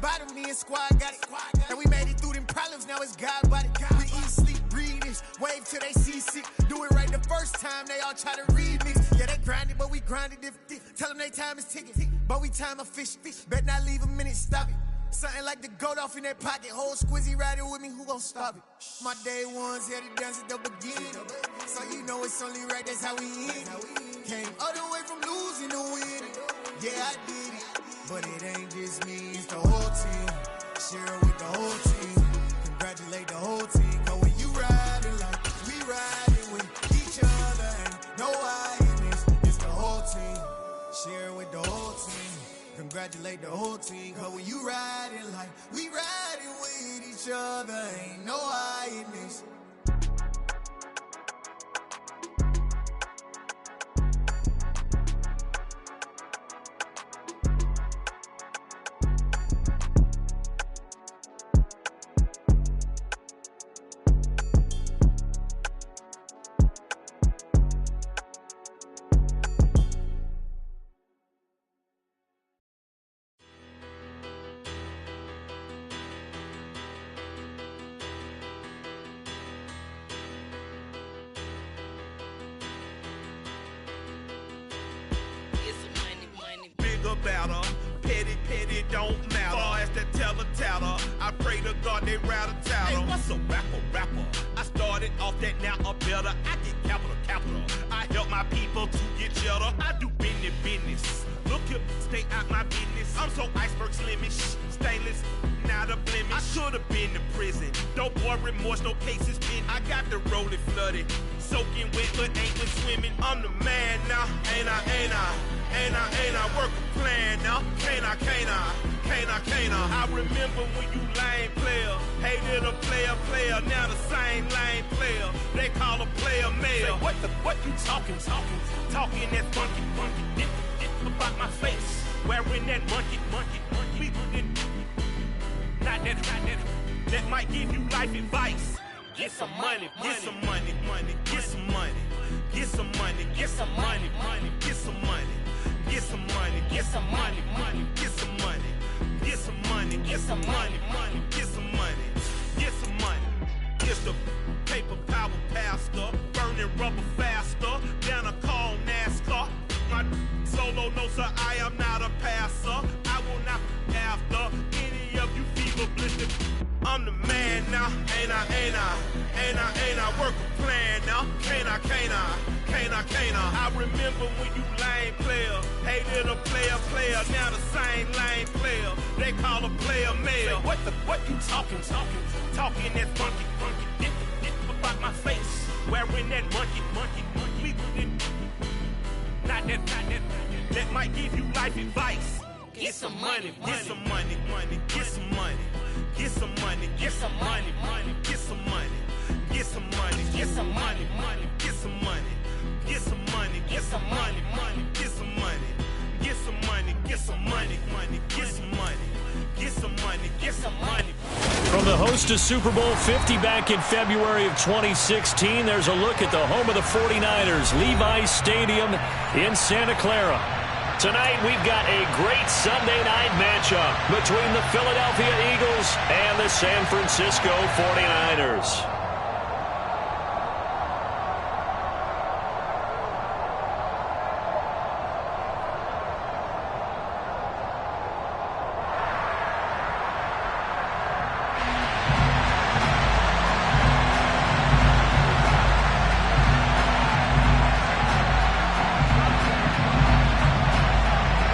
Bottom me and squad got it. And we made it through them problems, now it's God body. We eat, sleep, breathe this, wave till they see sick. Do it right the first time, they all try to remix. Yeah, they grinded, but we grinded different. Tell them they time is ticking, but we time a fish. Bet not leave a minute, stop it. Something like the goat off in that pocket. Whole squizzy riding with me, who gon' stop it? My day ones had it dance at the beginning. So you know it's only right, that's how we end. Came all the way from losing to winning. Yeah, I did it. But it ain't just me, it's the whole team. Share it with the whole team. Congratulate the whole team. Cause when you riding like we riding with each other, ain't no I in this. It's the whole team. Share it with the whole team. Congratulate the whole team. Cause when you riding like we riding with each other, ain't no I in this. Better. Petty don't matter. Far as that teller, I pray to God they rattle tattle. Hey, what's a rapper? I started off that, now I'm better. I get capital. I help my people to get cheddar. I do business. Look here, stay out my business. I'm so iceberg slimish, stainless, not a blemish. I should've been to prison. No boy remorse, no cases pinned. I got the rolling flooded, soaking wet, but ain't been swimming. I'm the man now, ain't I? Work a plan now, can't I? I remember when you lame player, hated a player, now the same lame player. They call a player mayor. Say, what you talking that funky, dip about my face, wearing that monkey. Not that might give you life advice. Get some money. It's the paper power pastor, burning rubber faster, down a call NASCAR. My solo, no sir, I am not a passer. I will not after any of you fever blistered. I'm the man now, ain't I? Work a plan now, can't I? I remember when you lame player, hated a player, now the same lame player. They call a player mayor. Say, what you talking that funky, dip about my face, wearing that monkey. Not that might give you life advice. Get some money. From the host of Super Bowl 50 back in February of 2016, there's a look at the home of the 49ers, Levi's Stadium in Santa Clara. Tonight, we've got a great Sunday night matchup between the Philadelphia Eagles and the San Francisco 49ers.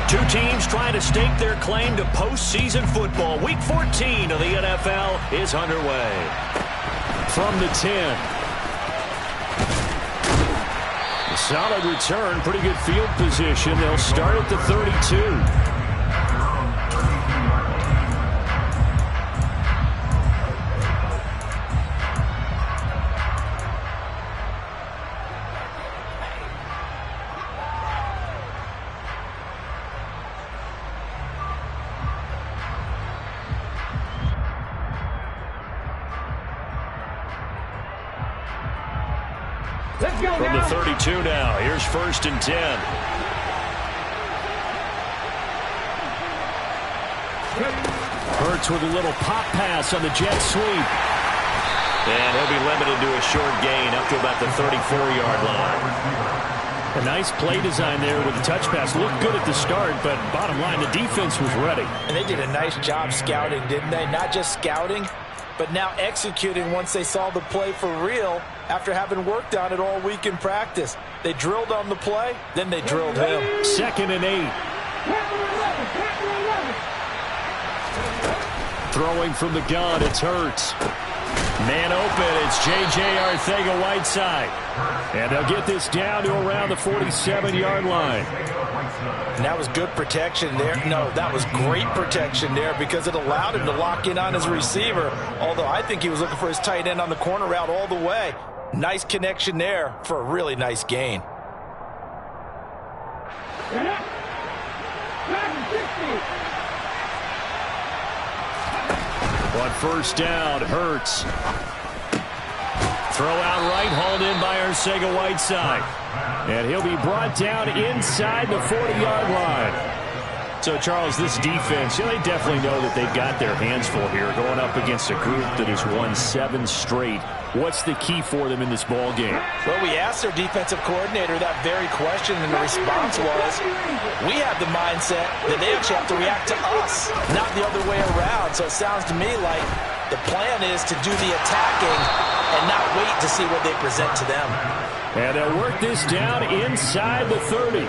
Two teams trying to stake their claim to postseason football. Week 14 of the NFL is underway. From the 10. A solid return, pretty good field position. They'll start at the 32. From the 32 now, here's 1st and 10. Hurts with a little pop pass on the jet sweep. And he'll be limited to a short gain up to about the 34-yard line. A nice play design there with the touch pass. Looked good at the start, but bottom line, the defense was ready. And they did a nice job scouting, didn't they? Not just scouting, but now executing once they saw the play for real after having worked on it all week in practice. They drilled on the play, then they drilled him. 2nd and 8. Throwing from the gun, it's Hurts. Man open, it's J.J. Arcega-Whiteside. And they'll get this down to around the 47-yard line. And that was good protection there. No, that was great protection there because it allowed him to lock in on his receiver, although I think he was looking for his tight end on the corner route all the way. Nice connection there for a really nice gain. On 1st down, Hurts. Throw out right, hauled in by Arcega-Whiteside. And he'll be brought down inside the 40-yard line. So, Charles, this defense, they definitely know that they've got their hands full here going up against a group that has won 7 straight. What's the key for them in this ball game? Well, we asked their defensive coordinator that very question, and the response was, we have the mindset that they actually have to react to us, not the other way around. So it sounds to me like the plan is to do the attacking and not wait to see what they present to them. And they'll work this down inside the 30.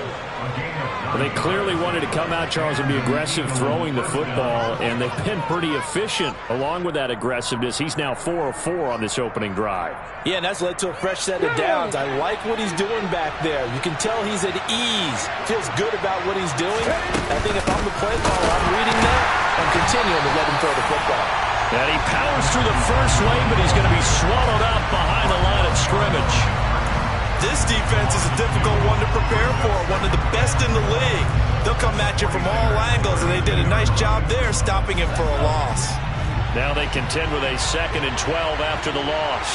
Well, they clearly wanted to come out, Charles, and be aggressive throwing the football, and they've been pretty efficient along with that aggressiveness. He's now 4 of 4 on this opening drive. Yeah, and that's led to a fresh set of downs. I like what he's doing back there. You can tell he's at ease, feels good about what he's doing. I think if I'm the play caller, I'm reading that and continuing to let him throw the football. And he powers through the first lane, but he's going to be swallowed up behind the line of scrimmage. This defense is a difficult one to prepare for, one of the best in the league. They'll come at you from all angles, and they did a nice job there stopping him for a loss. Now they contend with a 2nd and 12 after the loss.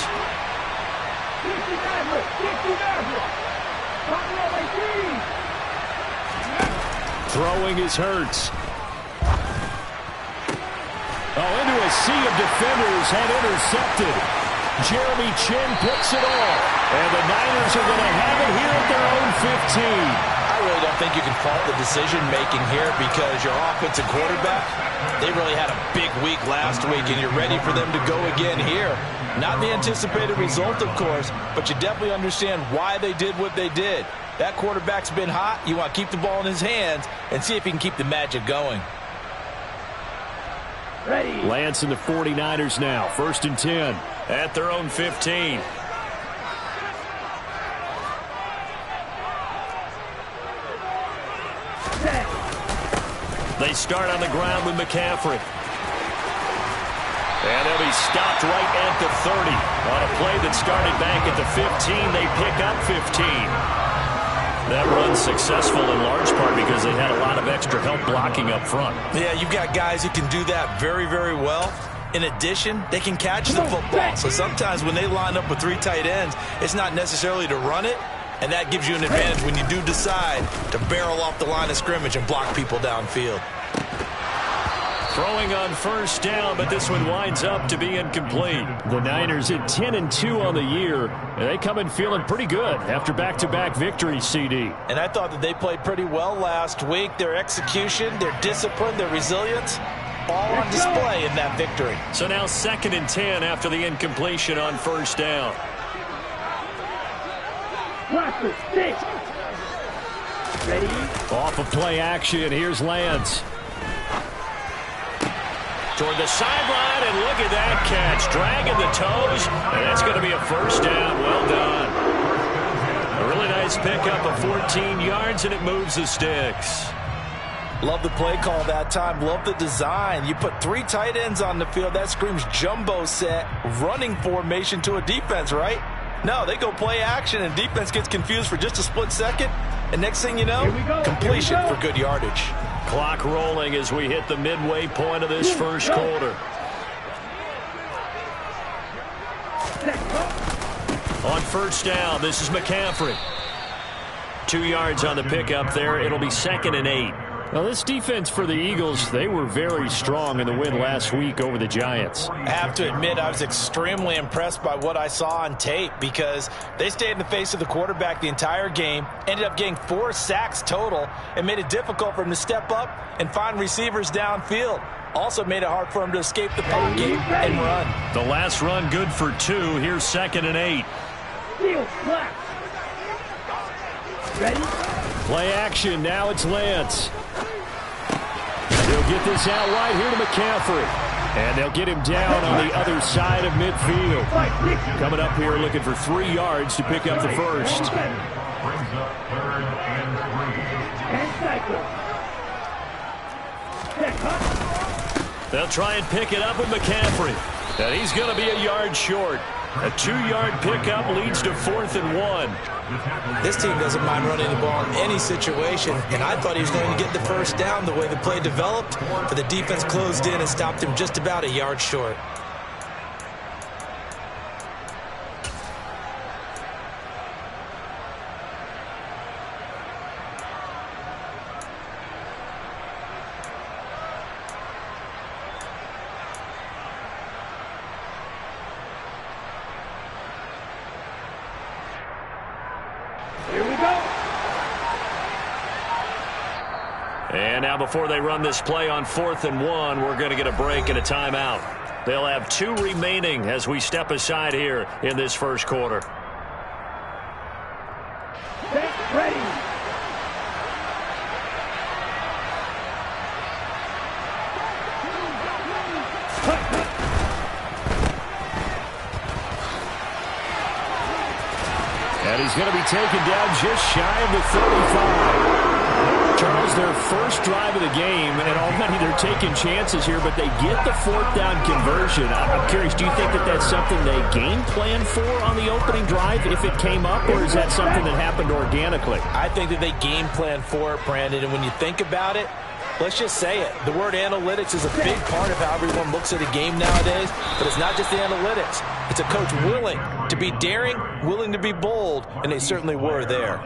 Throwing is Hurts. Into a sea of defenders and intercepted. Jeremy Chinn picks it off. And the Niners are going to have it here at their own 15. I really don't think you can fault the decision-making here because your offensive quarterback, they really had a big week last week, and you're ready for them to go again here. Not the anticipated result, of course, but you definitely understand why they did what they did. That quarterback's been hot. You want to keep the ball in his hands and see if he can keep the magic going. Ready. Lance and the 49ers now. 1st and 10 at their own 15. They start on the ground with McCaffrey. And they'll be stopped right at the 30. On a play that started back at the 15, they pick up 15. That run's successful in large part because they had a lot of extra help blocking up front. Yeah, you've got guys who can do that very, very well. In addition, they can catch the football. So sometimes when they line up with 3 tight ends, it's not necessarily to run it, and that gives you an advantage when you do decide to barrel off the line of scrimmage and block people downfield. Throwing on 1st down, but this one winds up to be incomplete. The Niners at 10-2 on the year. And they come in feeling pretty good after back-to-back victories, CD. And I thought that they played pretty well last week. Their execution, their discipline, their resilience, all on display in that victory. So now 2nd and 10 after the incompletion on 1st down. Ready? Off of play action, here's Lance. Toward the sideline, and look at that catch. Dragging the toes, and that's going to be a 1st down. Well done. A really nice pickup of 14 yards, and it moves the sticks. Love the play call that time. Love the design. You put 3 tight ends on the field. That screams jumbo set, running formation to a defense, right? No, they go play action, and defense gets confused for just a split second. And next thing you know, completion for good yardage. Clock rolling as we hit the midway point of this first quarter. On 1st down, this is McCaffrey. 2 yards on the pickup there. It'll be 2nd and 8. Well, this defense for the Eagles, they were very strong in the win last week over the Giants. I have to admit, I was extremely impressed by what I saw on tape because they stayed in the face of the quarterback the entire game, ended up getting 4 sacks total, and made it difficult for him to step up and find receivers downfield. Also made it hard for him to escape the pocket and run. The last run good for 2. Here's 2nd and 8. Ready? Play action. Now it's Lance. They'll get this out wide here to McCaffrey. And they'll get him down on the other side of midfield. Coming up here looking for 3 yards to pick up the first. Brings up 3rd and 3. They'll try and pick it up with McCaffrey. And he's going to be a yard short. A 2-yard pickup leads to 4th and 1. This team doesn't mind running the ball in any situation, and I thought he was going to get the first down the way the play developed, but the defense closed in and stopped him just about a yard short. And now before they run this play on 4th and 1, we're going to get a break and a timeout. They'll have 2 remaining as we step aside here in this first quarter. Ready. And he's going to be taken down just shy of the 35. Charles, their first drive of the game, and already they're taking chances here, but they get the 4th down conversion. I'm curious, do you think that that's something they game plan for on the opening drive if it came up, or is that something that happened organically? I think that they game plan for it, Brandon, and when you think about it, let's just say it. The word analytics is a big part of how everyone looks at a game nowadays, but it's not just the analytics. It's a coach willing to be daring, willing to be bold, and they certainly were there.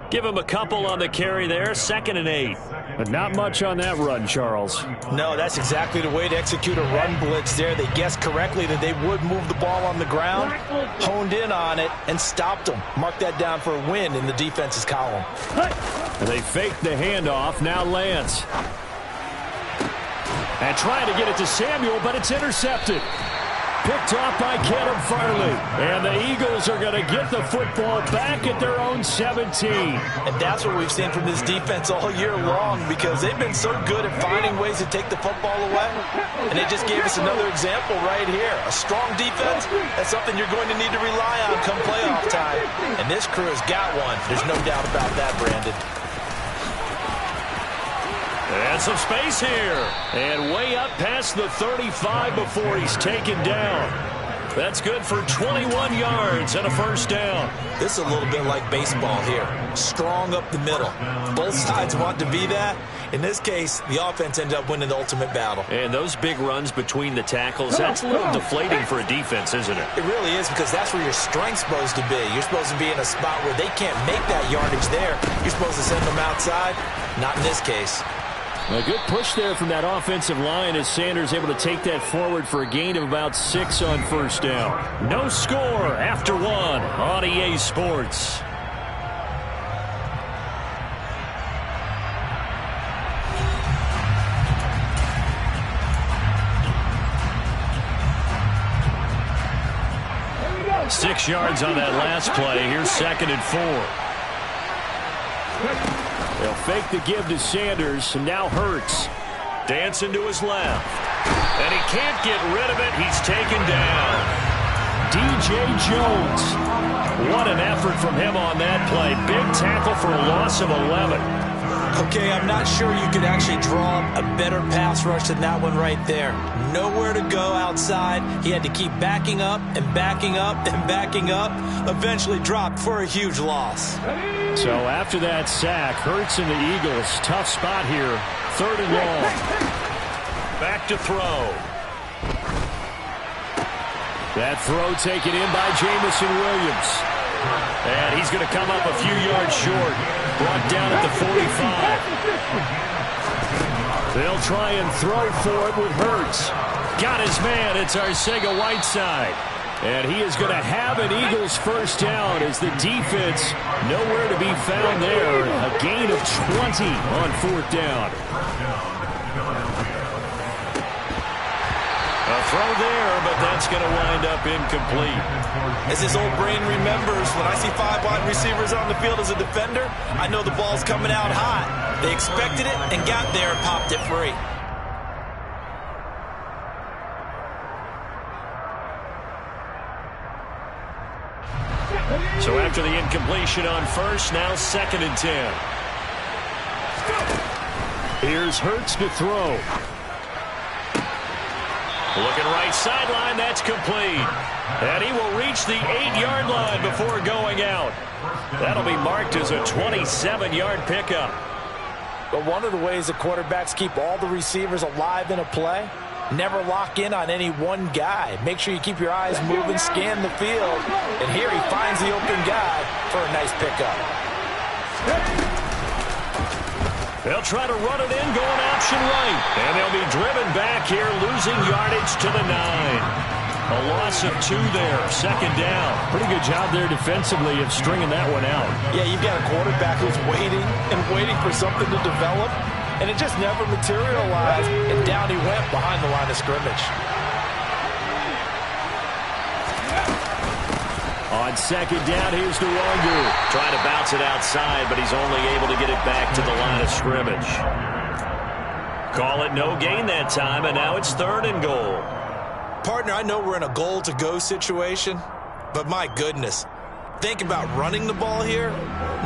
Give him a couple on the carry there, 2nd and 8. But not much on that run, Charles. No, that's exactly the way to execute a run blitz there. They guessed correctly that they would move the ball on the ground, honed in on it, and stopped them. Mark that down for a win in the defense's column. And they faked the handoff. Now Lance. And trying to get it to Samuel, but it's intercepted. Picked off by Caleb Farley. And the Eagles are going to get the football back at their own 17. And that's what we've seen from this defense all year long because they've been so good at finding ways to take the football away. And they just gave us another example right here. A strong defense, that's something you're going to need to rely on come playoff time. And this crew has got one. There's no doubt about that, Brandon. And some space here. And way up past the 35 before he's taken down. That's good for 21 yards and a first down. This is a little bit like baseball here. Strong up the middle. Both sides want to be that. In this case, the offense ended up winning the ultimate battle. And those big runs between the tackles, that's a little deflating for a defense, isn't it? It really is because that's where your strength's supposed to be. You're supposed to be in a spot where they can't make that yardage there. You're supposed to send them outside. Not in this case. A good push there from that offensive line as Sanders able to take that forward for a gain of about 6 on first down. No score after 1 on EA Sports. There we go. 6 yards on that last play. Here's 2nd and 4. They'll fake the give to Sanders, and now Hurts. Dancing to his left. And he can't get rid of it. He's taken down. DJ Jones. What an effort from him on that play. Big tackle for a loss of 11. Okay, I'm not sure you could actually draw a better pass rush than that one right there. Nowhere to go outside. He had to keep backing up and backing up and backing up. Eventually dropped for a huge loss. So after that sack, Hurts and the Eagles, tough spot here. 3rd and long. Back to throw. That throw taken in by Jamison Williams. And he's going to come up a few yards short. Brought down at the 45. They'll try and throw for it with Hurts. Got his man. It's Arcega-Whiteside. And he is going to have an Eagles first down as the defense nowhere to be found there. A gain of 20 on fourth down. A throw there, but that's going to wind up incomplete. As his old brain remembers, when I see 5 wide receivers on the field as a defender, I know the ball's coming out hot. They expected it and got there and popped it free. So after the incompletion on first, now 2nd and 10. Here's Hurts to throw. Looking right sideline, that's complete. And he will reach the 8-yard line before going out. That'll be marked as a 27-yard pickup. But one of the ways that quarterbacks keep all the receivers alive in a play, never lock in on any one guy. Make sure you keep your eyes moving, scan the field. And here he finds the open guy for a nice pickup. They'll try to run it in, going option right. And they'll be driven back here, losing yardage to the 9. A loss of 2 there, 2nd down. Pretty good job there defensively of stringing that one out. Yeah, you've got a quarterback who's waiting and waiting for something to develop. And it just never materialized, and down he went behind the line of scrimmage. On 2nd down, here's Nwangu. Trying to bounce it outside, but he's only able to get it back to the line of scrimmage. Call it no gain that time, and now it's 3rd and goal. Partner, I know we're in a goal-to-go situation, but my goodness. Think about running the ball here.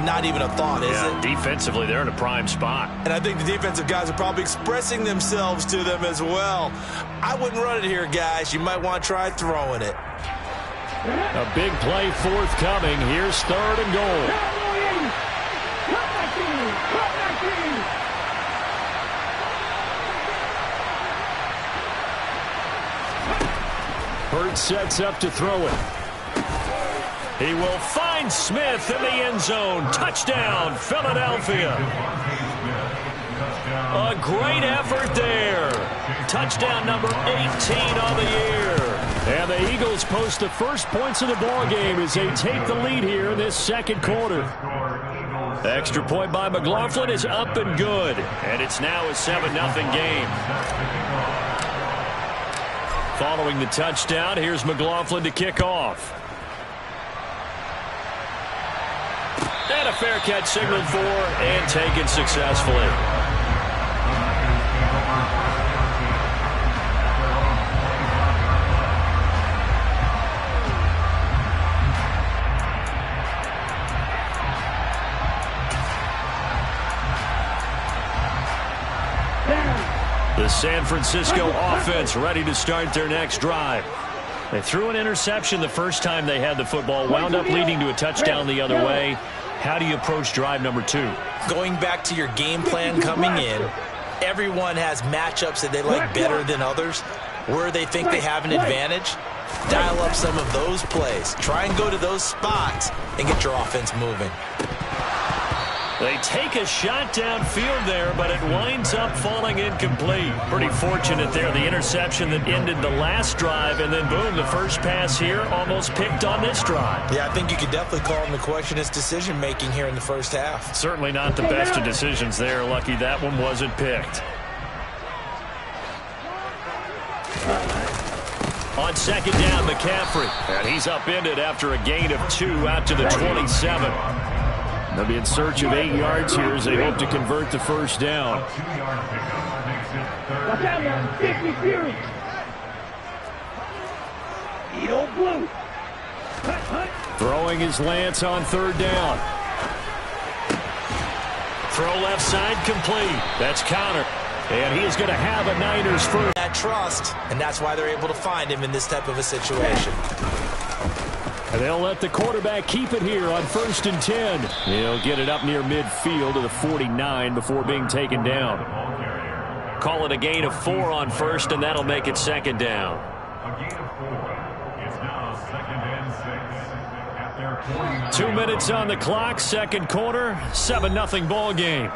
Not even a thought, is it? Defensively, they're in a prime spot. And I think the defensive guys are probably expressing themselves to them as well. I wouldn't run it here, guys. You might want to try throwing it. A big play forthcoming. Here's 3rd and goal. Hurts sets up to throw it. He will find Smith in the end zone. Touchdown, Philadelphia. A great effort there. Touchdown number 18 on the year. And the Eagles post the first points of the ball game as they take the lead here in this 2nd quarter. Extra point by McLaughlin is up and good. And it's now a 7-0 game. Following the touchdown, here's McLaughlin to kick off. And a fair catch signaled for and taken successfully. The San Francisco offense ready to start their next drive. They threw an interception the first time they had the football, wound up leading to a touchdown the other way. How do you approach drive number 2? Going back to your game plan coming in, everyone has matchups that they like better than others, where they think they have an advantage. Dial up some of those plays. Try and go to those spots and get your offense moving. They take a shot downfield there, but it winds up falling incomplete. Pretty fortunate there, the interception that ended the last drive, and then boom, the first pass here almost picked on this drive. Yeah, I think you could definitely call into question his decision-making here in the first half. Certainly not the best of decisions there. Lucky that one wasn't picked. On 2nd down, McCaffrey. And he's upended after a gain of 2 out to the 27. They'll be in search of 8 yards here as they hope to convert the first down. Throwing his Lance on 3rd down. Throw left side complete. That's Connor. And he is going to have a Niners first. That trust, and that's why they're able to find him in this type of a situation. And they'll let the quarterback keep it here on 1st and 10. He'll get it up near midfield to the 49 before being taken down. Call it a gain of 4 on 1st, and that'll make it 2nd down. A gain of 4. It's now 2nd and 6 at their 2 minutes on the clock, second quarter, 7-0 ball game.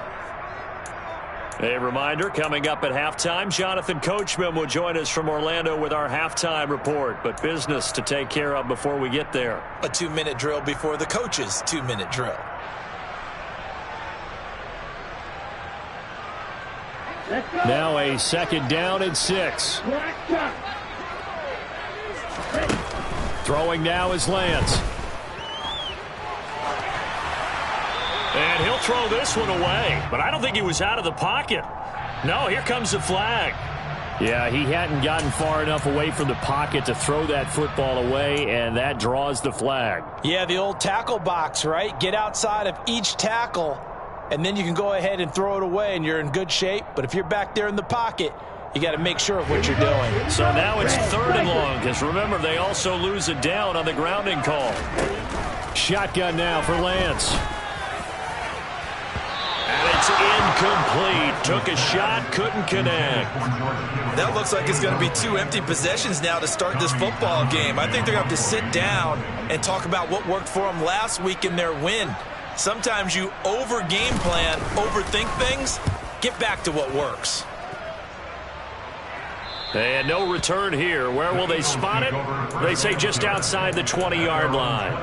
A reminder, coming up at halftime, Jonathan Coachman will join us from Orlando with our halftime report, but business to take care of before we get there. A 2-minute drill before the coach's 2-minute drill. Now a second down and 6. Throwing now is Lance. And he'll throw this one away, but I don't think he was out of the pocket. No, here comes the flag. Yeah, he hadn't gotten far enough away from the pocket to throw that football away, and that draws the flag. Yeah, the old tackle box, right? Get outside of each tackle, and then you can go ahead and throw it away, and you're in good shape. But if you're back there in the pocket, you got to make sure of what you're doing. So now it's 3rd and long, because remember, they also lose it down on the grounding call. Shotgun now for Lance. And it's incomplete. Took a shot, couldn't connect. That looks like it's going to be 2 empty possessions now to start this football game. I think they're going to have to sit down and talk about what worked for them last week in their win. Sometimes you over-game plan, overthink things. Get back to what works. And no return here. Where will they spot it? They say just outside the 20-yard line.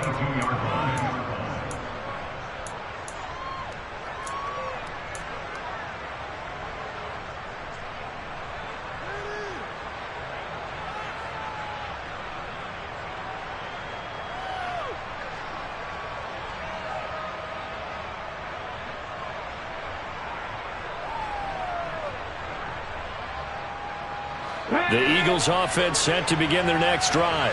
The Eagles offense set to begin their next drive.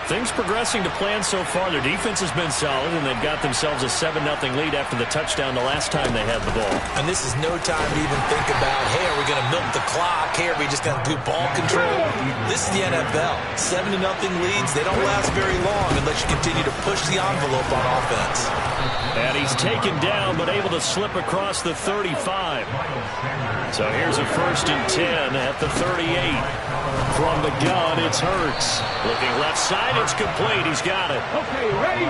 Things progressing to plan so far. Their defense has been solid, and they've got themselves a 7-0 lead after the touchdown the last time they had the ball. And this is no time to even think about, hey, are we going to milk the clock? Hey, are we just going to do ball control? This is the NFL. 7-0 leads, they don't last very long unless you continue to push the envelope on offense. And he's taken down, but able to slip across the 35. So here's a 1st and 10 at the 38. From the gun, it's Hurts. Looking left side, it's complete. He's got it. Okay, ready?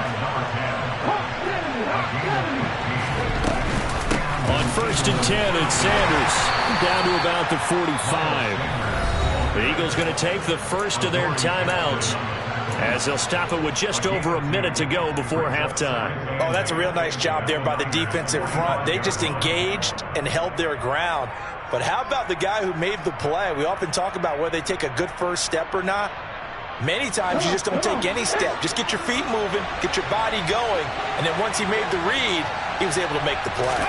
On 1st and 10, it's Sanders. Down to about the 45. The Eagles going to take the first of their timeouts, as they'll stop it with just over a minute to go before halftime. Oh, that's a real nice job there by the defensive front. They just engaged and held their ground. But how about the guy who made the play? We often talk about whether they take a good first step or not. Many times you just don't take any step. Just get your feet moving, get your body going, and then once he made the read, he was able to make the play.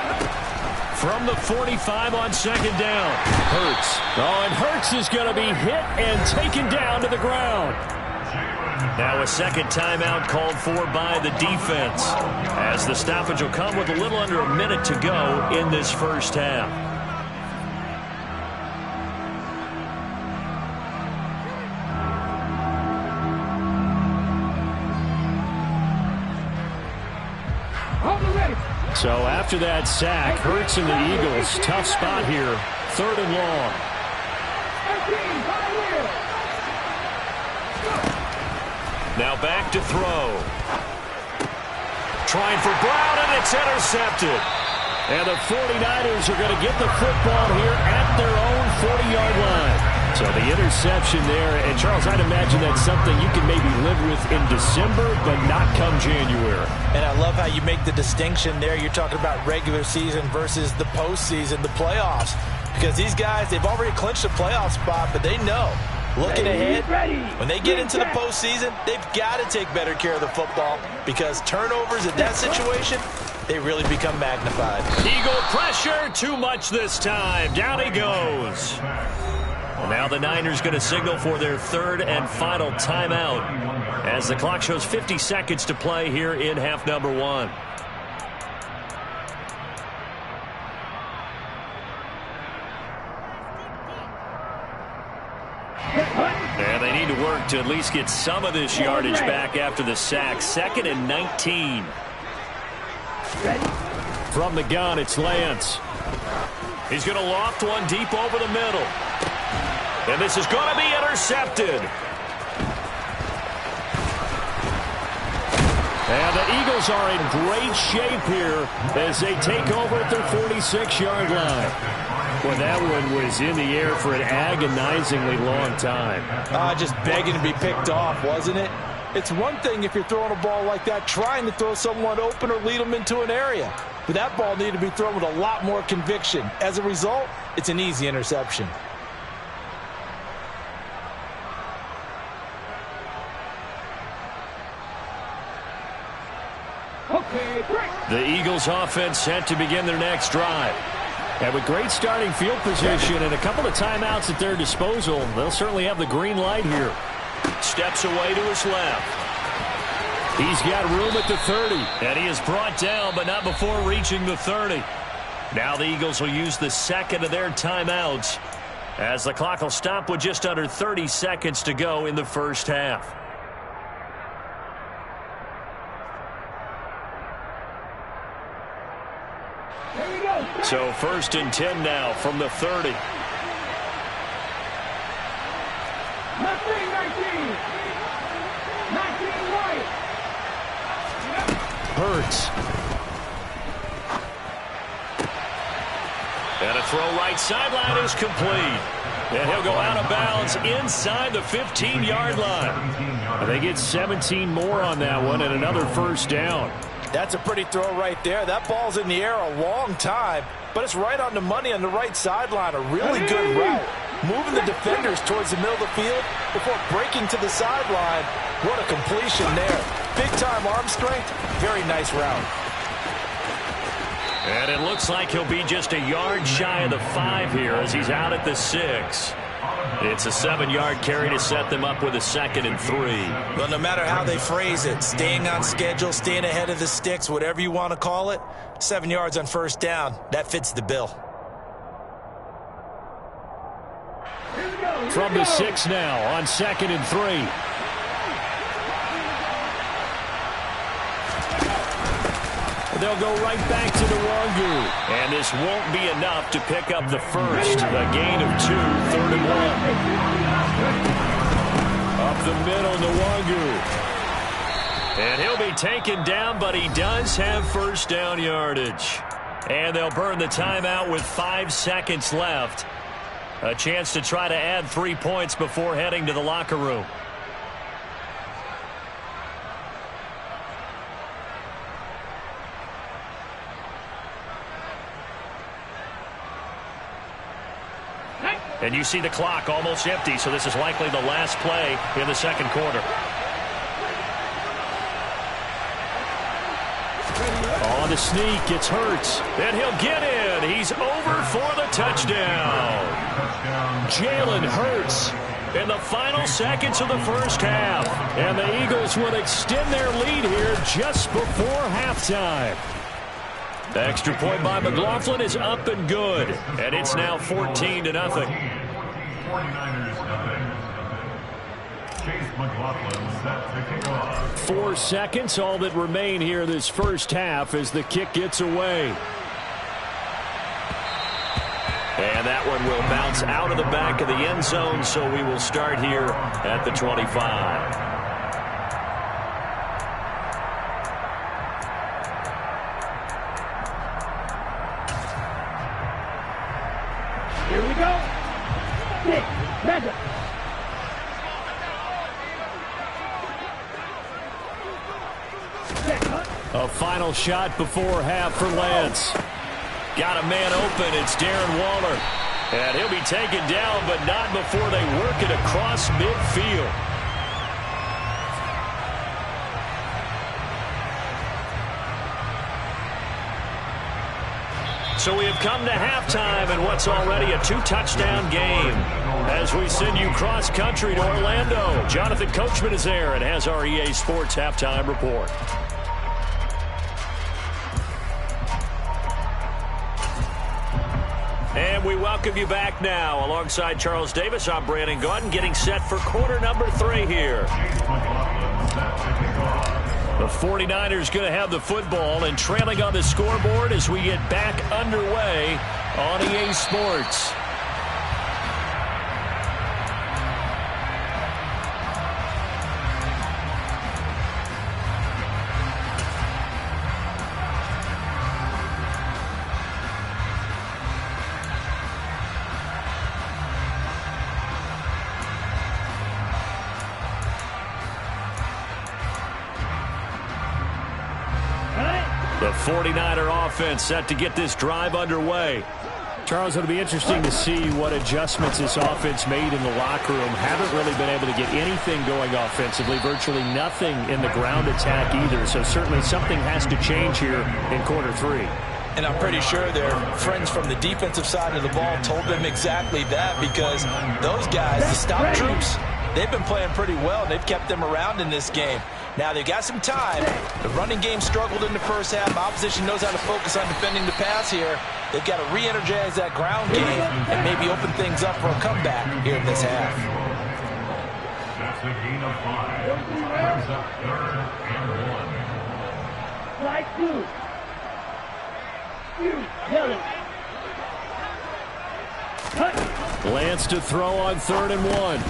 From the 45 on 2nd down, Hurts. Oh, and Hurts is going to be hit and taken down to the ground. Now a second timeout called for by the defense, as the stoppage will come with a little under a minute to go in this first half. So after that sack, Hurts and the Eagles, tough spot here, 3rd and long. Now back to throw. Trying for Brown, and it's intercepted. And the 49ers are going to get the football here at their own 40-yard line. So the interception there, and Charles, I'd imagine that's something you can maybe live with in December, but not come January. And I love how you make the distinction there. You're talking about regular season versus the postseason, the playoffs. Because these guys, they've already clinched a playoff spot, but they know, looking ahead, when they get into the postseason, they've got to take better care of the football, because turnovers in that situation, they really become magnified. Eagle pressure, too much this time. Down he goes. Well, now the Niners going to signal for their 3rd and final timeout, as the clock shows 50 seconds to play here in half number 1. And they need to work to at least get some of this yardage back after the sack. 2nd and 19. From the gun, it's Lance. He's going to loft one deep over the middle. And this is going to be intercepted. And the Eagles are in great shape here as they take over at their 46-yard line. Well, that one was in the air for an agonizingly long time. Just begging to be picked off, wasn't it? It's one thing if you're throwing a ball like that, trying to throw someone open or lead them into an area. But that ball needed to be thrown with a lot more conviction. As a result, it's an easy interception. The Eagles offense set to begin their next drive. And with great starting field position and a couple of timeouts at their disposal, they'll certainly have the green light here. Steps away to his left. He's got room at the 30. And he is brought down, but not before reaching the 30. Now the Eagles will use the second of their timeouts as the clock will stop with just under 30 seconds to go in the first half. So 1st and 10 now from the 30. 19. Right. Hurts. And a throw right sideline is complete. And he'll go out of bounds inside the 15-yard line. And they get 17 more on that one and another first down. That's a pretty throw right there. That ball's in the air a long time, but it's right on the money on the right sideline. A really good route. Moving the defenders towards the middle of the field before breaking to the sideline. What a completion there. Big-time arm strength. Very nice route. And it looks like he'll be just a yard shy of the 5 here as he's out at the 6. It's a 7-yard carry to set them up with a 2nd and 3. Well, no matter how they phrase it, staying on schedule, staying ahead of the sticks, whatever you want to call it, 7 yards on first down, that fits the bill. From the 6 now on 2nd and 3. They'll go right back to the Nwangwu. And this won't be enough to pick up the first. A gain of 2, 3rd and 1. Up the middle, Nwangwu. And he'll be taken down, but he does have first down yardage. And they'll burn the timeout with 5 seconds left. A chance to try to add 3 points before heading to the locker room. And you see the clock almost empty, so this is likely the last play in the second quarter. On the sneak, it's Hurts. And he'll get in. He's over for the touchdown. Jalen Hurts in the final seconds of the first half. And the Eagles will extend their lead here just before halftime. The extra point by McLaughlin is up and good. And it's now 14-0. 49ers nothing. Chase McLaughlin set to kick off. 4 seconds, all that remain here this first half as the kick gets away. And that one will bounce out of the back of the end zone, so we will start here at the 25. Here we go. 6, measure. A final shot before half for Lance. Got a man open. It's Darren Waller. And he'll be taken down, but not before they work it across midfield. So we have come to halftime in what's already a 2-touchdown game. As we send you cross-country to Orlando, Jonathan Coachman is there and has our EA Sports halftime report. And we welcome you back now. Alongside Charles Davis, I'm Brandon Gaudin, getting set for quarter number 3 here. The 49ers going to have the football and trailing on the scoreboard as we get back underway on EA Sports. The 49er offense set to get this drive underway. Charles, it'll be interesting to see what adjustments this offense made in the locker room. Haven't really been able to get anything going offensively, virtually nothing in the ground attack either. So certainly something has to change here in quarter 3. And I'm pretty sure their friends from the defensive side of the ball told them exactly that, because those guys, the stop troops, they've been playing pretty well. They've kept them around in this game. Now they've got some time. The running game struggled in the first half. Opposition knows how to focus on defending the pass here. They've got to re-energize that ground game and maybe open things up for a comeback here in this half. That's a gain of 5. Brings up 3rd and 1. Like two. Lance to throw on 3rd and 1.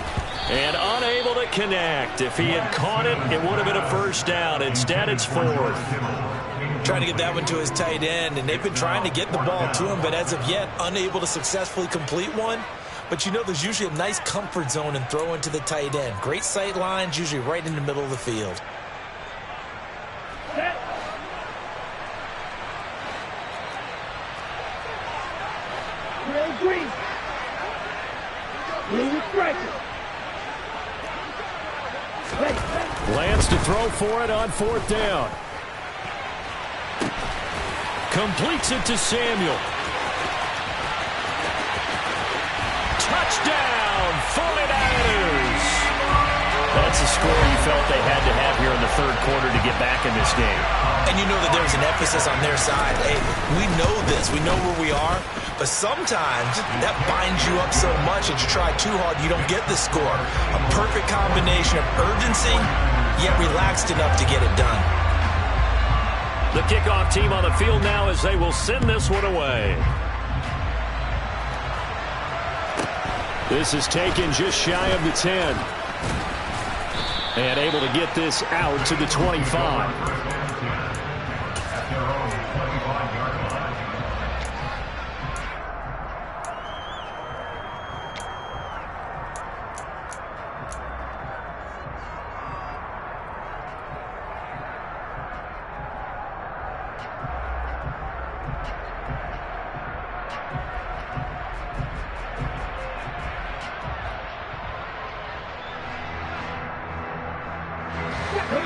And unable to connect. If he had caught it, it would have been a first down. Instead, it's 4th. Trying to get that one to his tight end, and they've been trying to get the ball to him, but as of yet, unable to successfully complete one. But you know, there's usually a nice comfort zone in throwing to the tight end. Great sight lines, usually right in the middle of the field. Lance to throw for it on 4th down. Completes it to Samuel. Touchdown, 49ers! That's a score you felt they had to have here in the 3rd quarter to get back in this game. And you know that there's an emphasis on their side. Hey, we know this. We know where we are. But sometimes that binds you up so much that you try too hard, you don't get the score. A perfect combination of urgency, yet relaxed enough to get it done. The kickoff team on the field now as they will send this one away. This is taken just shy of the 10. And able to get this out to the 25.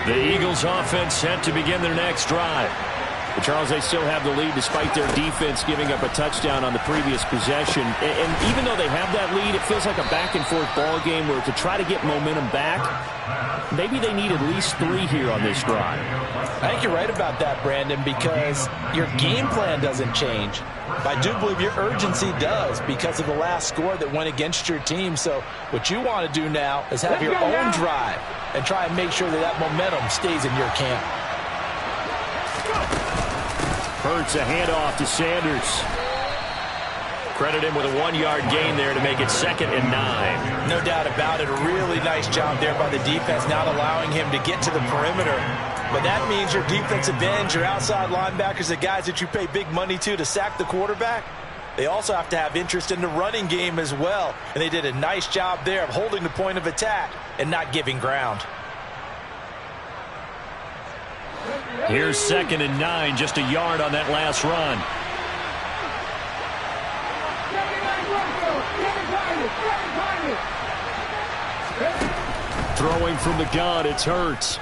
The Eagles offense set to begin their next drive. But Charles, they still have the lead despite their defense giving up a touchdown on the previous possession. And even though they have that lead, it feels like a back-and-forth ball game where to try to get momentum back, maybe they need at least 3 here on this drive. I think you're right about that, Brandon, because your game plan doesn't change. I do believe your urgency does because of the last score that went against your team. So what you want to do now is have your own drive and try and make sure that that momentum stays in your camp. Hurts a handoff to Sanders. Credit him with a 1-yard gain there to make it 2nd and 9. No doubt about it. A really nice job there by the defense, not allowing him to get to the perimeter. But that means your defensive ends, your outside linebackers, the guys that you pay big money to sack the quarterback, they also have to have interest in the running game as well. And they did a nice job there of holding the point of attack and not giving ground. Here's 2nd and 9, just a yard on that last run. Throwing from the gun, it's Hurts.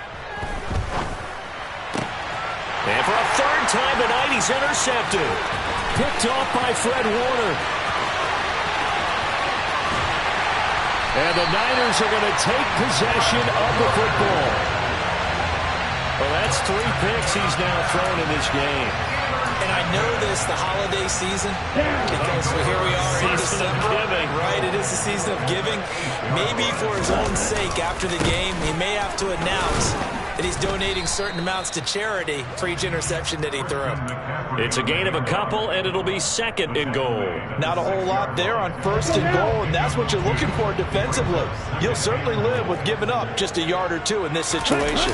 And for a 3rd time tonight, he's intercepted. Picked off by Fred Warner. And the Niners are going to take possession of the football. Well, that's 3 picks he's now thrown in this game. And I know this, the holiday season, because here we are in December, right? It is the season of giving. Maybe for his own sake after the game, he may have to announce that he's donating certain amounts to charity for each interception that he threw. It's a gain of a couple, and it'll be 2nd and goal. Not a whole lot there on 1st and goal, and that's what you're looking for defensively. You'll certainly live with giving up just a yard or 2 in this situation.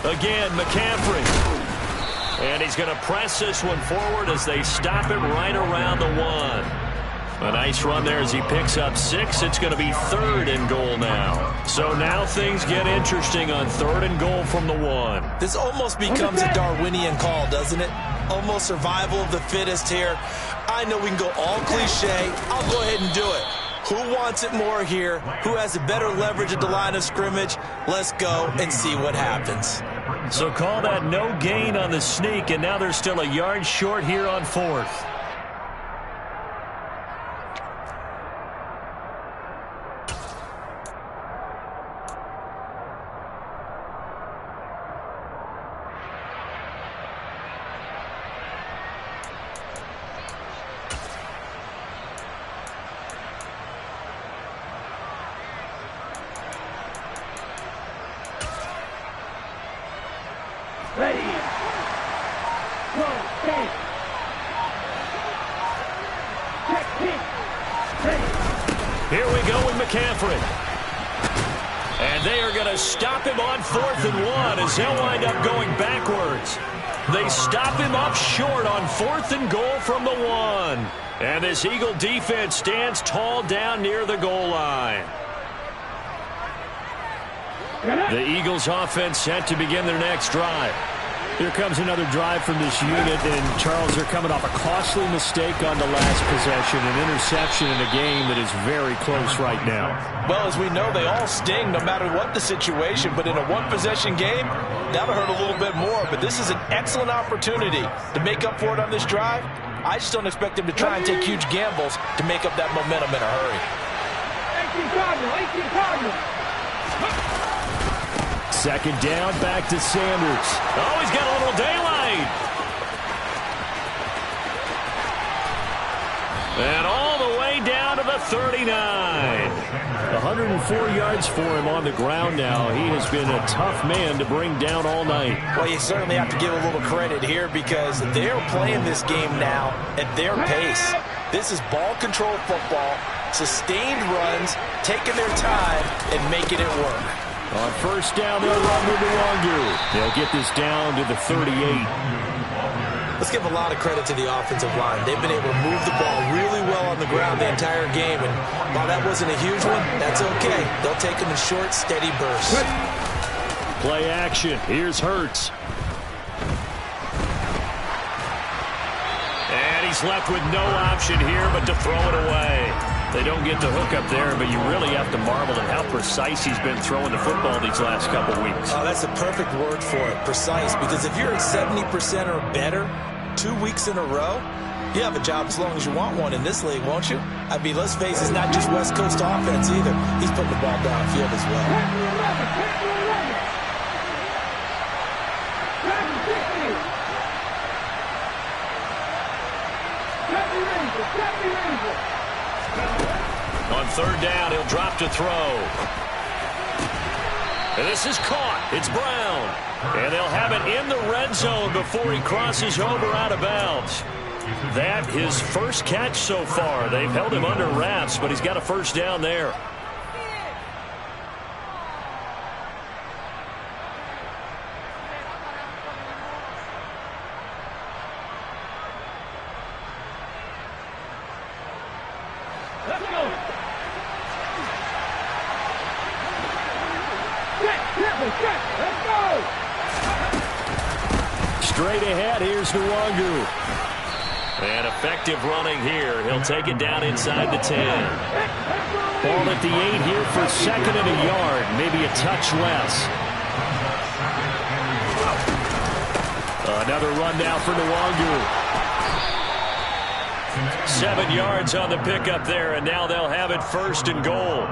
Again, McCaffrey. And he's going to press this one forward as they stop it right around the 1. A nice run there as he picks up 6. It's going to be 3rd and goal now. So now things get interesting on 3rd and goal from the 1. This almost becomes a Darwinian call, doesn't it? Almost survival of the fittest here. I know we can go all cliche. I'll go ahead and do it. Who wants it more here? Who has a better leverage at the line of scrimmage? Let's go and see what happens. So call that no gain on the sneak, and now they're still a yard short here on 4th. Ready. Go, stay. Check, kick. Ready. Here we go with McCaffrey. And they are going to stop him on 4th and 1 as they'll wind up going backwards. They stop him up short on 4th and goal from the 1. And this Eagle defense stands tall down near the goal line. The Eagles offense set to begin their next drive. Here comes another drive from this unit, and Charles, they're coming off a costly mistake on the last possession, an interception in a game that is very close right now. Well, as we know, they all sting no matter what the situation, but in a one-possession game, that'll hurt a little bit more. But this is an excellent opportunity to make up for it on this drive. I just don't expect them to try and take huge gambles to make up that momentum in a hurry. 18 Cardinal. 2nd down, back to Sanders. Oh, he's got a little daylight. And all the way down to the 39. 104 yards for him on the ground now. He has been a tough man to bring down all night. Well, you certainly have to give a little credit here because they're playing this game now at their pace. This is ball control football, sustained runs, taking their time, and making it work. On 1st down, they'll run with Nwangwu. They'll get this down to the 38. Let's give a lot of credit to the offensive line. They've been able to move the ball really well on the ground the entire game. And while that wasn't a huge one, that's okay. They'll take them in short, steady bursts. Play action. Here's Hurts. And he's left with no option here but to throw it away. They don't get the hook up there, but you really have to marvel at how precise he's been throwing the football these last couple weeks. Oh, that's the perfect word for it, precise, because if you're at 70% or better 2 weeks in a row, you have a job as long as you want one in this league, won't you? I mean, let's face it, it's not just West Coast offense either. He's putting the ball downfield as well. On 3rd down, he'll drop to throw. And this is caught. It's Brown. And they'll have it in the red zone before he crosses over out of bounds. That his first catch so far. They've held him under wraps, but he's got a 1st down there. Let's go. Let's go. Straight ahead, here's Nwangwu. And effective running here. He'll take it down inside the 10. Ball at the 8 here for 2nd and a yard. Maybe a touch less. Another run now for Nwangwu. 7 yards on the pickup there, and now they'll have it 1st and goal.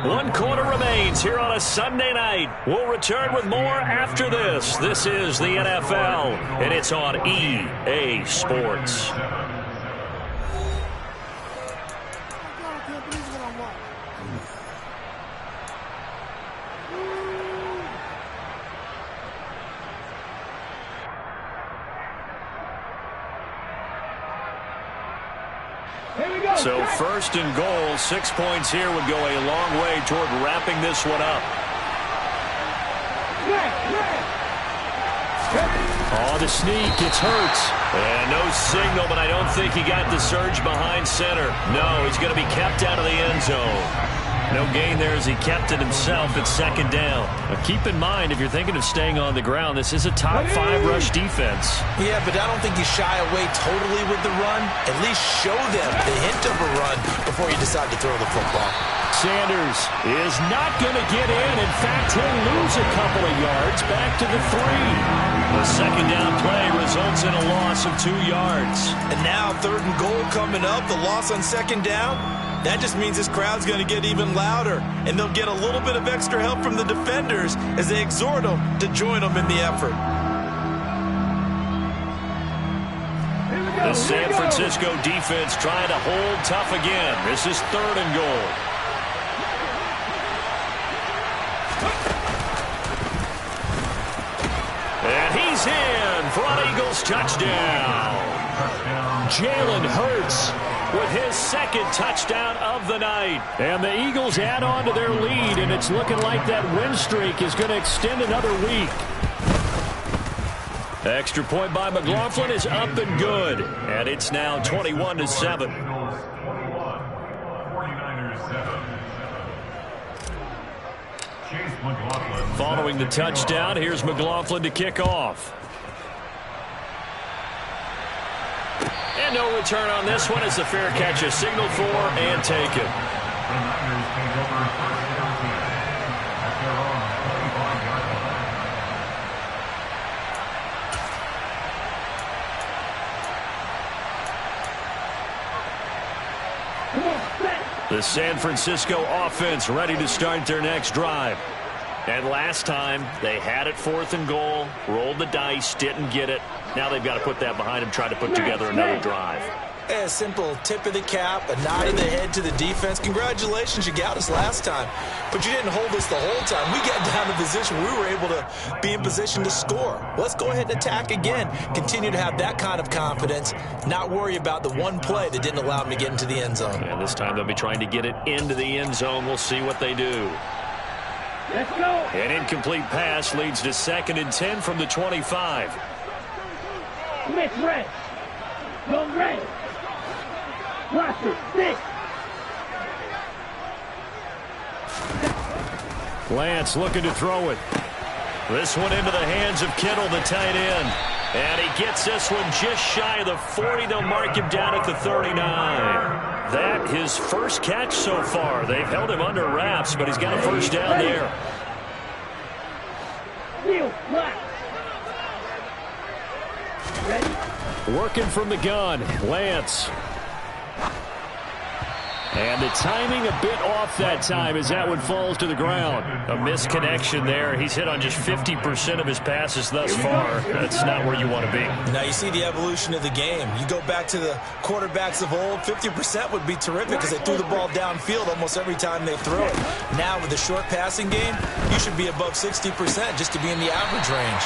1 quarter remains here on a Sunday night. We'll return with more after this. This is the NFL, and it's on EA Sports. So 1st and goal, 6 points here would go a long way toward wrapping this one up. Oh, the sneak, it's Hurts. And no signal, but I don't think he got the surge behind center. No, he's going to be kept out of the end zone. No gain there as he kept it himself at second down. Now keep in mind, if you're thinking of staying on the ground, this is a top 5 rush defense. Yeah, but I don't think you shy away totally with the run. At least show them the hint of a run before you decide to throw the football. Sanders is not going to get in. In fact, he'll lose a couple of yards back to the 3. The second down play results in a loss of 2 yards. And now 3rd and goal coming up. The loss on second down. That just means this crowd's going to get even louder, and they'll get a little bit of extra help from the defenders as they exhort them to join them in the effort. The San Francisco defense trying to hold tough again. This is 3rd and goal. And he's in for an Eagles touchdown. Jalen Hurts with his 2nd touchdown of the night. And the Eagles add on to their lead, and it's looking like that win streak is going to extend another week. Extra point by McLaughlin is up and good, and it's now 21-7. Following the touchdown, here's McLaughlin to kick off. And no return on this one as the fair catch is signaled for and taken. The San Francisco offense ready to start their next drive. And last time, they had it 4th and goal, rolled the dice, didn't get it. Now they've got to put that behind them, try to put together another drive. A simple tip of the cap, a nod of the head to the defense. Congratulations, you got us last time. But you didn't hold us the whole time. We got down to position. We were able to be in position to score. Let's go ahead and attack again. Continue to have that kind of confidence. Not worry about the one play that didn't allow them to get into the end zone. And this time they'll be trying to get it into the end zone. We'll see what they do. Let's go. An incomplete pass leads to 2nd and 10 from the 25. Smith red. Go red. Watch it. 6. Lance looking to throw it. This one into the hands of Kittle, the tight end. And he gets this one just shy of the 40. They'll mark him down at the 39. That his first catch so far. They've held him under wraps, but he's got a first down there. Working from the gun, Lance. And the timing a bit off that time as that one falls to the ground. A misconnection there. He's hit on just 50% of his passes thus far. That's not where you want to be. Now you see the evolution of the game. You go back to the quarterbacks of old, 50% would be terrific because they threw the ball downfield almost every time they threw it. Now with the short passing game, you should be above 60% just to be in the average range.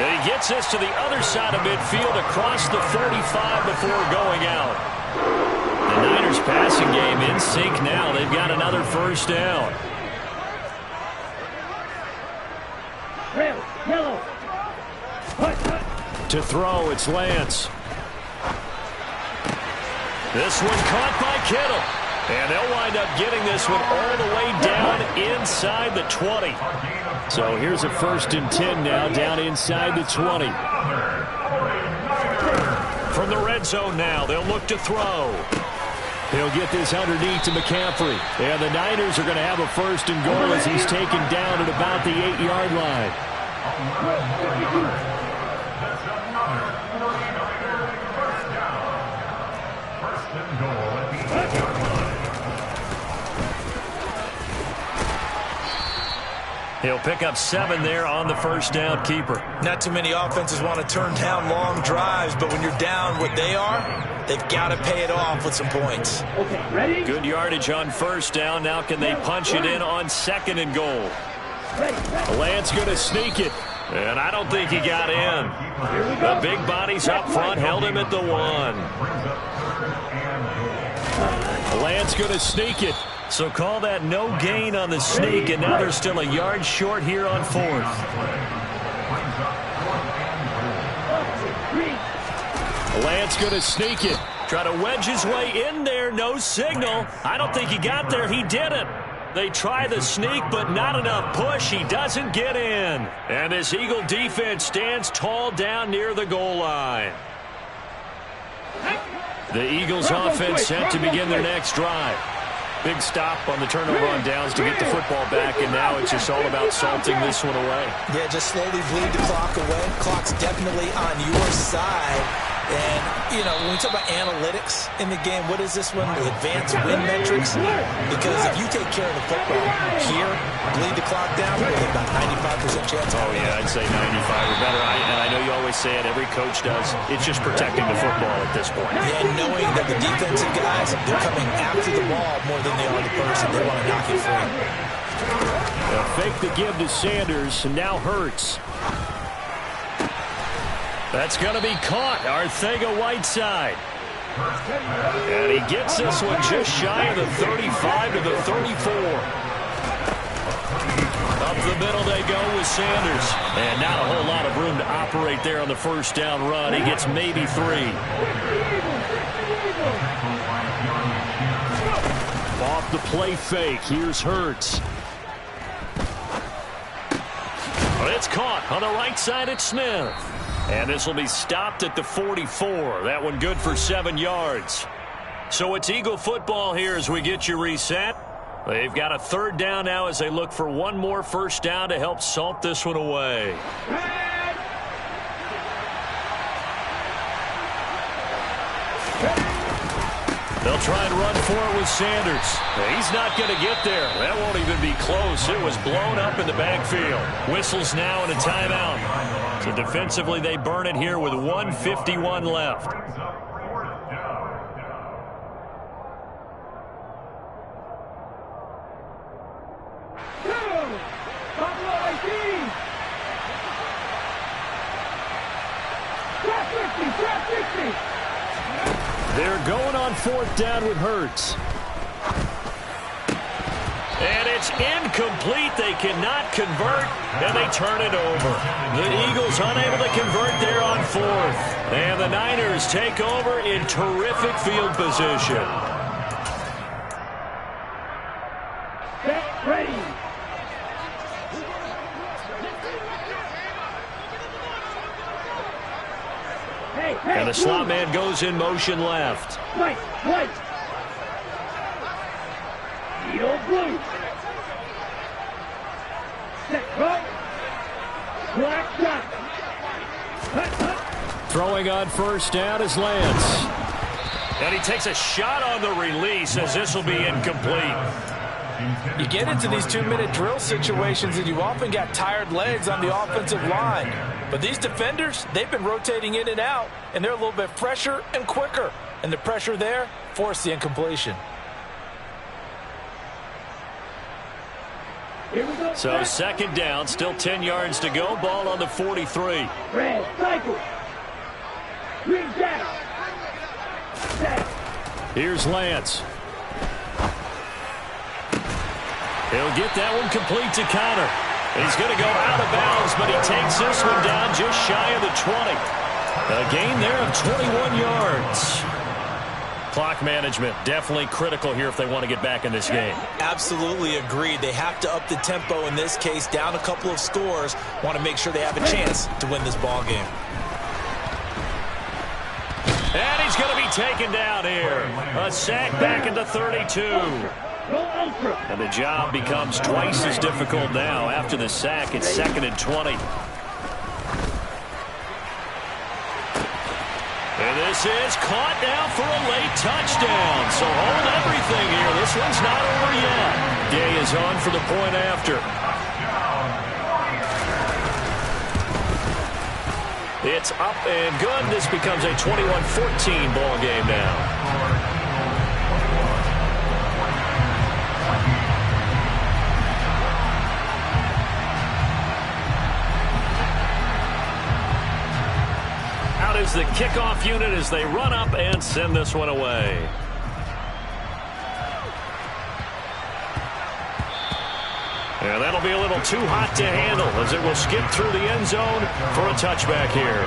And he gets this to the other side of midfield across the 45 before going out. The Niners passing game in sync now. They've got another first down. Red, yellow. To throw, it's Lance. This one caught by Kittle. And they'll wind up getting this one all the way down inside the 20. So here's a 1st and 10 now, down inside the 20. From the red zone now, they'll look to throw. He'll get this underneath to McCaffrey. And the Niners are going to have a 1st and goal as he's taken down at about the 8-yard line. He'll pick up 7 there on the first down keeper. Not too many offenses want to turn down long drives, but when you're down what they are, they've got to pay it off with some points. Okay, ready? Good yardage on first down. Now can they punch it in on 2nd and goal? Lance going to sneak it. And I don't think he got in. The big bodies up front held him at the 1. Lance going to sneak it. So call that no gain on the sneak, and now they're still a yard short here on 4th. Lance going to sneak it. Try to wedge his way in there. No signal. I don't think he got there. He didn't. They try the sneak, but not enough push. He doesn't get in. And this Eagle defense stands tall down near the goal line. The Eagles offense set to begin their next drive. Big stop on the turnover on downs to get the football back, and now it's just all about salting this one away. Yeah, just slowly bleed the clock away. Clock's definitely on your side. And, you know, when we talk about analytics in the game, what is this one? The advanced win metrics? Because if you take care of the football here, bleed the clock down, we have about 95% chance. Oh, yeah, I'd say 95 or better. And I know you always say it, every coach does. It's just protecting the football at this point. Yeah, knowing that the defensive guys, they're coming after the ball more than they are the person. They want to knock it free. They'll fake the give to Sanders, and now Hurts. That's going to be caught. Arcega-Whiteside. And he gets this one just shy of the 35 to the 34. Up the middle they go with Sanders. And not a whole lot of room to operate there on the first down run. He gets maybe 3. Off the play fake. Here's Hurts. It's caught on the right side at Smith. And this will be stopped at the 44. That one good for 7 yards. So it's Eagle football here as we get you reset. They've got a third down now as they look for one more first down to help salt this one away. They'll try and run for it with Sanders. He's not going to get there. That won't even be close. It was blown up in the backfield. Whistles now and a timeout. So defensively, they burn it here with 1:51 left. They're going on fourth down with Hurts. And it's incomplete. They cannot convert, and they turn it over. The Eagles unable to convert there on fourth. And the Niners take over in terrific field position. Set, ready. And the slot man goes in motion left. White. Yield blue. Set, right. Black shot. Throwing on first down is Lance. And he takes a shot on the release as this will be incomplete. You get into these 2-minute drill situations and you often got tired legs on the offensive line. But these defenders, they've been rotating in and out, and they're a little bit fresher and quicker. And the pressure there forced the incompletion. So second down, still 10 yards to go. Ball on the 43. Red, cycle. Green down. Set. Here's Lance. He'll get that one complete to Connor. He's going to go out of bounds, but he takes this one down just shy of the 20. A gain there of 21 yards. Clock management definitely critical here if they want to get back in this game. Absolutely agreed. They have to up the tempo in this case, down a couple of scores. Want to make sure they have a chance to win this ball game. And he's going to be taken down here. A sack back at the 32. And the job becomes twice as difficult now. After the sack, it's 2nd and 20. And this is caught now for a late touchdown. So hold everything here. This one's not over yet. Day is on for the point after. It's up and good. This becomes a 21-14 ball game now. Is the kickoff unit as they run up and send this one away. And that'll be a little too hot to handle as it will skip through the end zone for a touchback here.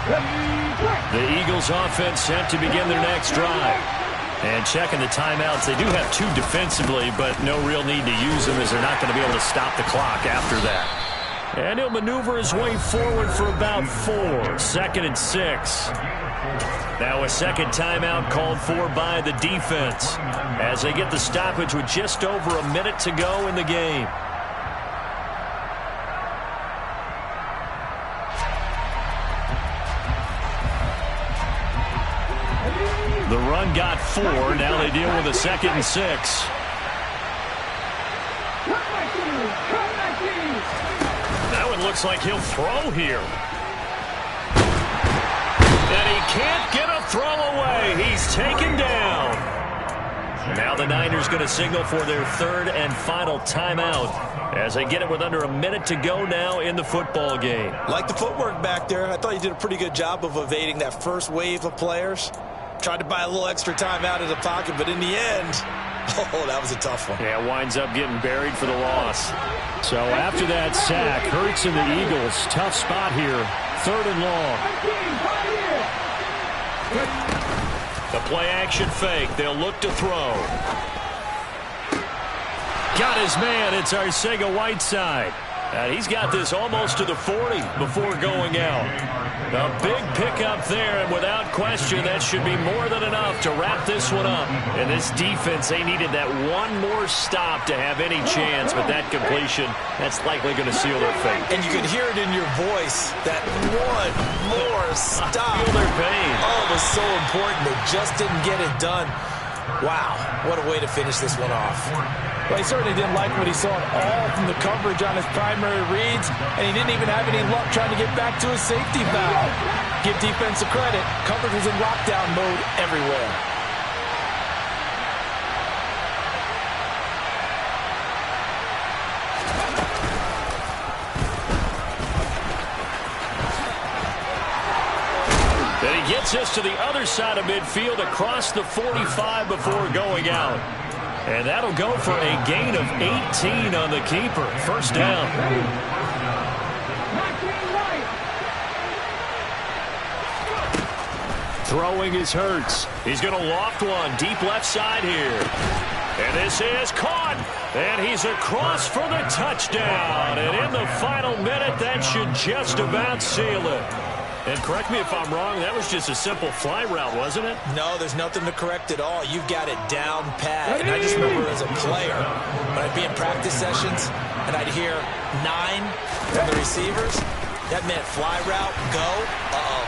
The Eagles offense set to begin their next drive. And checking the timeouts, they do have 2 defensively, but no real need to use them as they're not going to be able to stop the clock after that. And he'll maneuver his way forward for about 4. 2nd and 6. Now a second timeout called for by the defense as they get the stoppage with just over a minute to go in the game. The run got 4. Now they deal with a 2nd and 6. That one looks like he'll throw here. And he can't get a throw away. He's taken down. Now the Niners going to signal for their 3rd and final timeout as they get it with under a minute to go now in the football game. Like the footwork back there. I thought he did a pretty good job of evading that first wave of players. Tried to buy a little extra time out of the pocket, but in the end, oh, that was a tough one. Yeah, winds up getting buried for the loss. So after that sack, Hurts and the Eagles, tough spot here. 3rd and long. The play action fake. They'll look to throw. Got his man. It's Arcega-Whiteside. And he's got this almost to the 40 before going out. A big pickup there, and without question, that should be more than enough to wrap this one up. And this defense, they needed that one more stop to have any chance, but that completion, that's likely going to seal their fate. And you can hear it in your voice, that one more stop. Feel their pain. Oh, it was so important. They just didn't get it done. Wow, what a way to finish this one off. Well, he certainly didn't like what he saw at all from the coverage on his primary reads, and he didn't even have any luck trying to get back to his safety valve. Give defense a credit. Coverage was in lockdown mode everywhere. Then he gets us to the other side of midfield across the 45 before going out. And that'll go for a gain of 18 on the keeper. First down. Throwing is Hurts. He's going to loft one deep left side here. And this is caught. And he's across for the touchdown. And in the final minute, that should just about seal it. And correct me if I'm wrong, that was just a simple fly route, wasn't it? No, there's nothing to correct at all. You've got it down pat. And I just remember as a player, when I'd be in practice sessions and I'd hear 9 from the receivers, that meant fly route, go,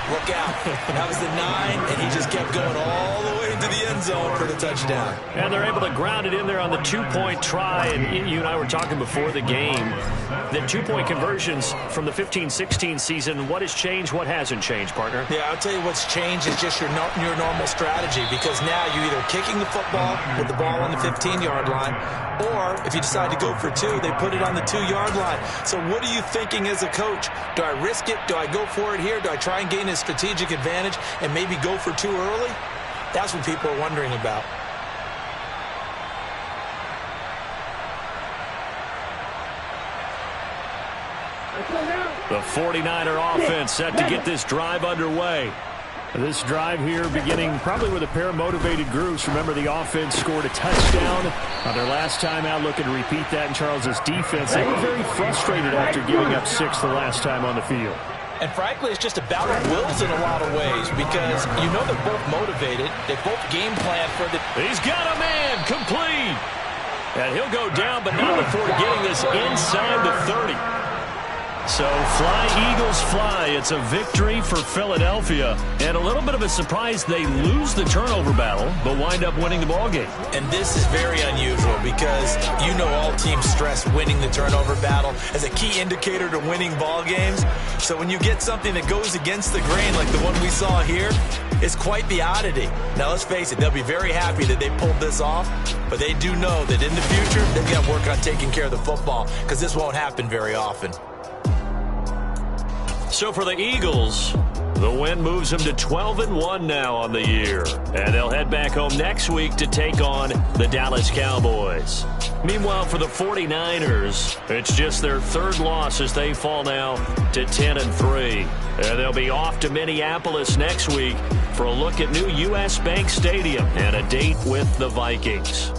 look out. That was the 9, and he just kept going all the way into the end zone for the touchdown. And they're able to ground it in there on the 2-point try. And you and I were talking before the game. The 2-point conversions from the 15-16 season, what has changed, what hasn't changed, partner? Yeah, I'll tell you what's changed is just your normal strategy, because now you're either kicking the football with the ball on the 15-yard line, or if you decide to go for 2, they put it on the 2-yard line. So what are you thinking as a coach? Do I risk it? Do I go for it here? Do I try and gain a strategic advantage and maybe go for 2 early? That's what people are wondering about. The 49er offense set to get this drive underway. This drive here beginning probably with a pair of motivated groups. Remember, the offense scored a touchdown on their last time out. Looking to repeat that in Charles's defense. They were very frustrated after giving up 6 the last time on the field. And frankly, it's just a battle of wills in a lot of ways, because you know they're both motivated. They both game plan for the... He's got a man, complete. And he'll go down, but not before getting this inside the 30. So fly, Eagles, fly. It's a victory for Philadelphia. And a little bit of a surprise, they lose the turnover battle, but wind up winning the ballgame. And this is very unusual, because you know all teams stress winning the turnover battle as a key indicator to winning ball games. So when you get something that goes against the grain like the one we saw here, it's quite the oddity. Now let's face it, they'll be very happy that they pulled this off, but they do know that in the future they've got to work on taking care of the football, because this won't happen very often. So for the Eagles, The win moves them to 12-1 now on the year. And they'll head back home next week to take on the Dallas Cowboys. Meanwhile, for the 49ers, it's just their third loss as they fall now to 10-3. And they'll be off to Minneapolis next week for a look at new U.S. Bank Stadium and a date with the Vikings.